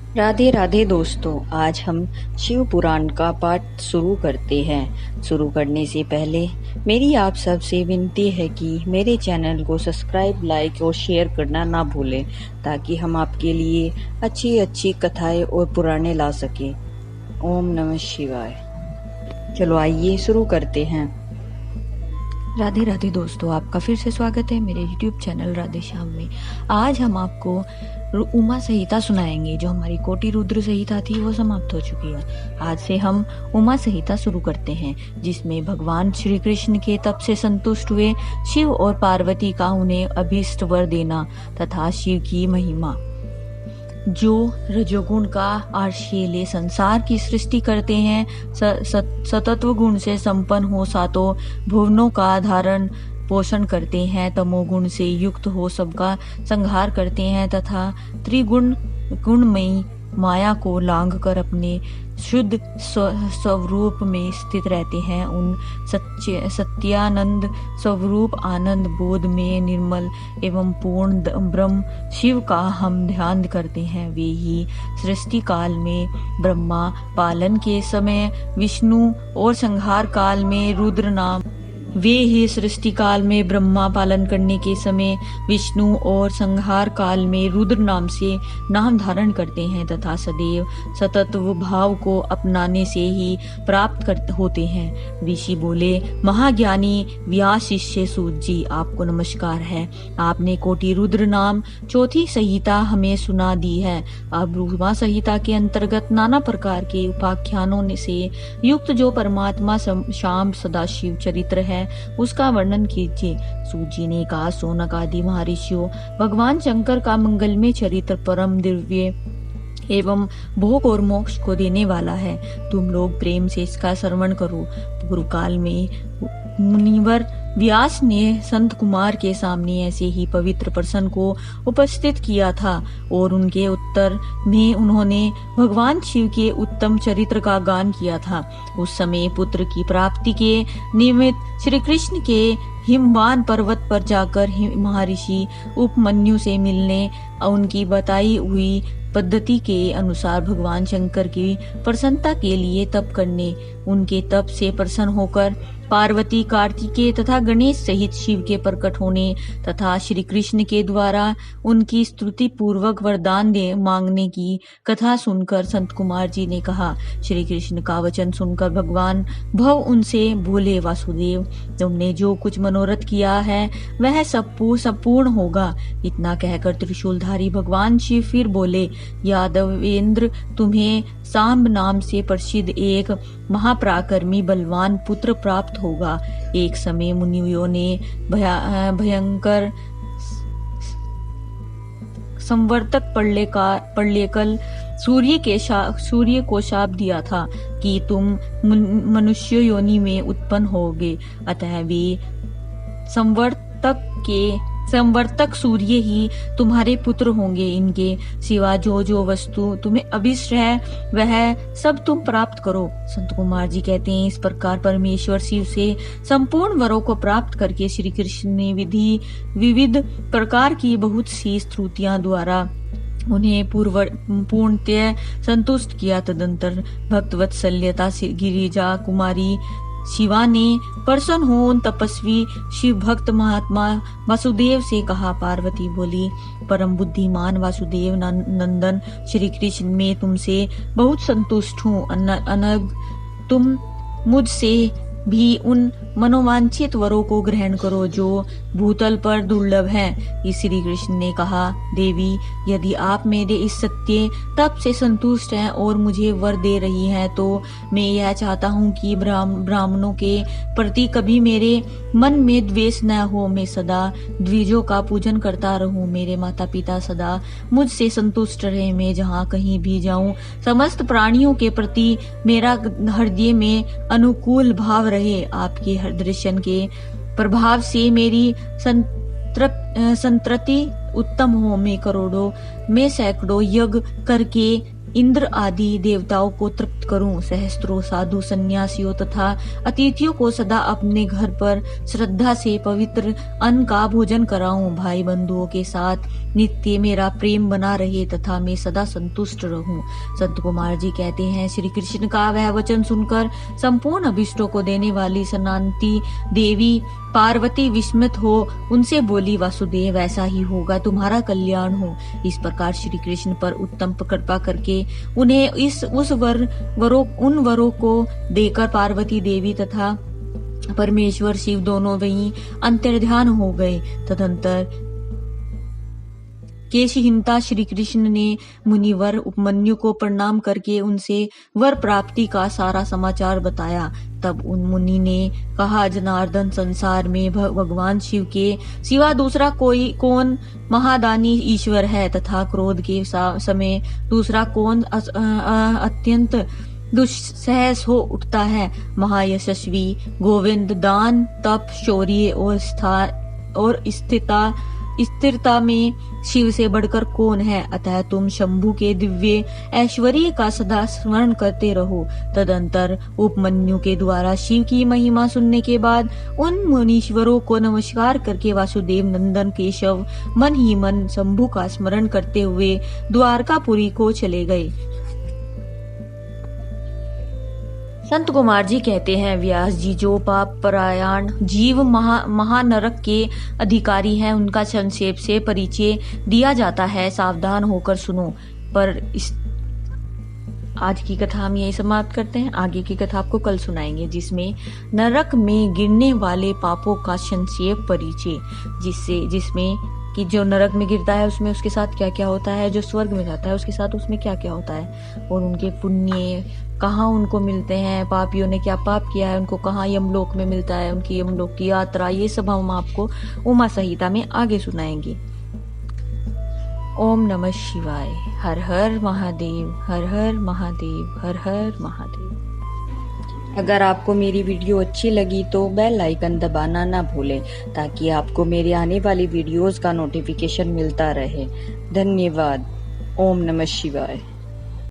राधे राधे दोस्तों, आज हम शिव पुराण का पाठ शुरू करते हैं। शुरू करने से पहले मेरी आप सबसे विनती है कि मेरे चैनल को सब्सक्राइब, लाइक और शेयर करना ना भूलें, ताकि हम आपके लिए अच्छी अच्छी कथाएं और पुराणे ला सकें। ओम नमः शिवाय। चलो आइए शुरू करते हैं। राधे राधे दोस्तों, आपका फिर से स्वागत है मेरे YouTube चैनल राधे श्याम में। आज हम आपको उमा संहिता सुनाएंगे। जो हमारी कोटि रुद्र संहिता थी वो समाप्त हो चुकी है। आज से हम उमा संहिता शुरू करते हैं, जिसमें भगवान श्री कृष्ण के तप से संतुष्ट हुए शिव और पार्वती का उन्हें अभीष्ट वर देना तथा शिव की महिमा। जो रजोगुण का आश्रय ले संसार की सृष्टि करते हैं, सतत्व गुण से संपन्न हो सातों भुवनों का धारण पोषण करते हैं, तमोगुण से युक्त हो सबका संहार करते हैं तथा त्रिगुण गुणमयी माया को लांघ कर अपने शुद्ध स्वरूप में स्थित रहते हैं। उन सत्यानंद स्वरूप आनंद बोध में निर्मल एवं पूर्ण ब्रह्म शिव का हम ध्यान करते हैं। वे ही सृष्टि काल में ब्रह्मा, पालन के समय विष्णु और संहार काल में रुद्र नाम वे ही सृष्टि काल में ब्रह्मा, पालन करने के समय विष्णु और संहार काल में रुद्र नाम से नाम धारण करते हैं तथा सदैव सतत्व भाव को अपनाने से ही प्राप्त होते हैं। ऋषि बोले, महाज्ञानी व्यास शिष्य सूत जी, आपको नमस्कार है। आपने कोटि रुद्र नाम चौथी संहिता हमें सुना दी है। अब उमा संहिता के अंतर्गत नाना प्रकार के उपाख्यानों से युक्त जो परमात्मा शाम सदाशिव चरित्र है उसका वर्णन कीजिए। सूत जी ने कहा, सोनक आदि महर्षियों, भगवान शंकर का मंगलमय चरित्र परम दिव्य एवं भोग और मोक्ष को देने वाला है। तुम लोग प्रेम से इसका श्रवण करो। पूर्व काल में मुनिवर व्यास ने संत कुमार के सामने ऐसे ही पवित्र प्रश्न को उपस्थित किया था और उनके उत्तर में उन्होंने भगवान शिव के उत्तम चरित्र का गान किया था। उस समय पुत्र की प्राप्ति के निमित्त श्री कृष्ण के हिमवान पर्वत पर जाकर महर्षि उपमन्यु से मिलने उनकी बताई हुई पद्धति के अनुसार भगवान शंकर की प्रसन्नता के लिए तप करने, उनके तप से प्रसन्न होकर पार्वती, कार्तिकेय तथा गणेश सहित शिव के प्रकट होने तथा श्री कृष्ण के द्वारा उनकी स्तुति पूर्वक वरदान दे मांगने की कथा सुनकर संत कुमार जी ने कहा। श्री कृष्ण का वचन सुनकर भगवान भव उनसे बोले, वासुदेव, तुमने जो कुछ मनोरथ किया है वह सब संपूर्ण होगा। इतना कहकर त्रिशूलधारी भगवान शिव फिर बोले, यादवेंद्र, तुम्हें सांब नाम से प्रसिद्ध एक महापराक्रमी बलवान पुत्र प्राप्त होगा। एक समय मुनियों ने भयंकर संवर्तक पढ़लेकल सूर्य को शाप दिया था कि तुम मनुष्य योनि में उत्पन्न होगे। अतः वे संवर्तक सूर्य ही तुम्हारे पुत्र होंगे। इनके सिवा जो जो वस्तु तुम्हें अभिष्ट है वह सब तुम प्राप्त करो। संत कुमार जी कहते हैं, इस प्रकार परमेश्वर शिव से संपूर्ण वरों को प्राप्त करके श्री कृष्ण ने विविध प्रकार की बहुत सी स्तुतियां द्वारा उन्हें पूर्णतः संतुष्ट किया। तदंतर भक्तवत्सल्यता से गिरिजा कुमारी शिवा ने प्रसन्न हो उन तपस्वी शिव भक्त महात्मा वासुदेव से कहा। पार्वती बोली, परम बुद्धिमान वासुदेव नंदन श्री कृष्ण, मैं तुमसे बहुत संतुष्ट हूँ। अनग तुम मुझसे भी उन मनोवांछित वरों को ग्रहण करो जो भूतल पर दुर्लभ हैं। श्री कृष्ण ने कहा, देवी, यदि आप मेरे इस सत्य तप से संतुष्ट हैं और मुझे वर दे रही हैं, तो मैं यह चाहता हूँ कि ब्राह्मणों के प्रति कभी मेरे मन में द्वेष न हो। मैं सदा द्विजों का पूजन करता रहूं। मेरे माता पिता सदा मुझसे संतुष्ट रहे। मैं जहाँ कहीं भी जाऊं, समस्त प्राणियों के प्रति मेरा हृदय में अनुकूल भाव रहे। आपके दर्शन के प्रभाव से मेरी संतति उत्तम हो। मैं सैकड़ों यज्ञ करके इंद्र आदि देवताओं को तृप्त करूं, सहस्त्रों साधु सन्यासियों तथा अतिथियों को सदा अपने घर पर श्रद्धा से पवित्र अन्न का भोजन कराऊं, भाई बंधुओं के साथ नित्य मेरा प्रेम बना रहे तथा मैं सदा संतुष्ट रहूं। संत कुमार जी कहते हैं, श्री कृष्ण का वह वचन सुनकर संपूर्ण अभिष्टों को देने वाली सनातनी देवी पार्वती विस्मित हो उनसे बोली, वासुदेव ऐसा ही होगा, तुम्हारा कल्याण हो। इस प्रकार श्री कृष्ण पर उत्तम कृपा करके उन्हें उन वरों को देकर पार्वती देवी तथा परमेश्वर शिव दोनों वहीं अंतर्ध्यान हो गए। तदंतर केशहिंता श्री कृष्ण ने मुनिवर उपमन्यु को प्रणाम करके उनसे वर प्राप्ति का सारा समाचार बताया। तब उन मुनि ने कहा, जनार्दन, संसार में भगवान शिव के सिवा दूसरा कौन महादानी ईश्वर है तथा क्रोध के समय दूसरा कौन अत्यंत दुस्सह हो उठता है। महायशस्वी गोविंद दान, तप, शौर्य और स्थिरता में शिव से बढ़कर कौन है। अतः तुम शंभु के दिव्य ऐश्वर्य का सदा स्मरण करते रहो। तदंतर उपमन्यु के द्वारा शिव की महिमा सुनने के बाद उन मुनीश्वरों को नमस्कार करके वासुदेव नंदन केशव मन ही मन शंभु का स्मरण करते हुए द्वारकापुरी को चले गए। संत कुमार जी कहते हैं, व्यास जी, जो पाप परायण जीव महानरक के अधिकारी हैं, उनका संक्षेप से परिचय दिया जाता है, सावधान होकर सुनो। पर आज की कथा हम यही समाप्त करते हैं। आगे की कथा आपको कल सुनाएंगे, जिसमें नरक में गिरने वाले पापों का संक्षेप परिचय, जिसमें कि जो नरक में गिरता है उसमें उसके साथ क्या क्या होता है, जो स्वर्ग में जाता है उसके साथ उसमें क्या क्या होता है, और उनके पुण्य कहाँ उनको मिलते हैं, पापियों ने क्या पाप किया है उनको कहाँ यमलोक में मिलता है, उनकी यमलोक की यात्रा, ये सब हम आपको उमा संहिता में आगे सुनाएंगे। ओम नमः शिवाय। हर हर महादेव, हर हर महादेव, हर हर महादेव। अगर आपको मेरी वीडियो अच्छी लगी तो बेल आइकन दबाना ना भूलें, ताकि आपको मेरे आने वाली वीडियोस का नोटिफिकेशन मिलता रहे। धन्यवाद। ओम नमः शिवाय।